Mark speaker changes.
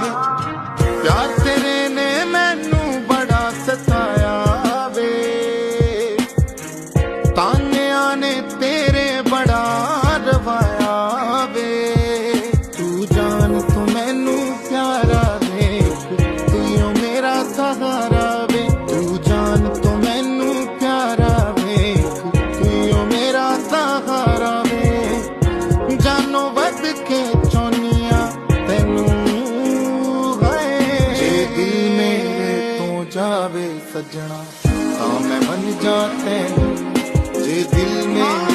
Speaker 1: प्यार तेरे ने मैनू बड़ा सताया वे, तानिया ने तेरे बड़ा रवाया वे। तू जान तू मैनू प्यारा वे, तू यो मेरा सहारा वे। तू जान तू मैनू प्यारा वे, तू यो मेरा सहारा वे। जानो बद के चौनिया तेनू है, जे दिल मेरे तो जावे सजना तां मैं बन जा तैनू। जे दिल में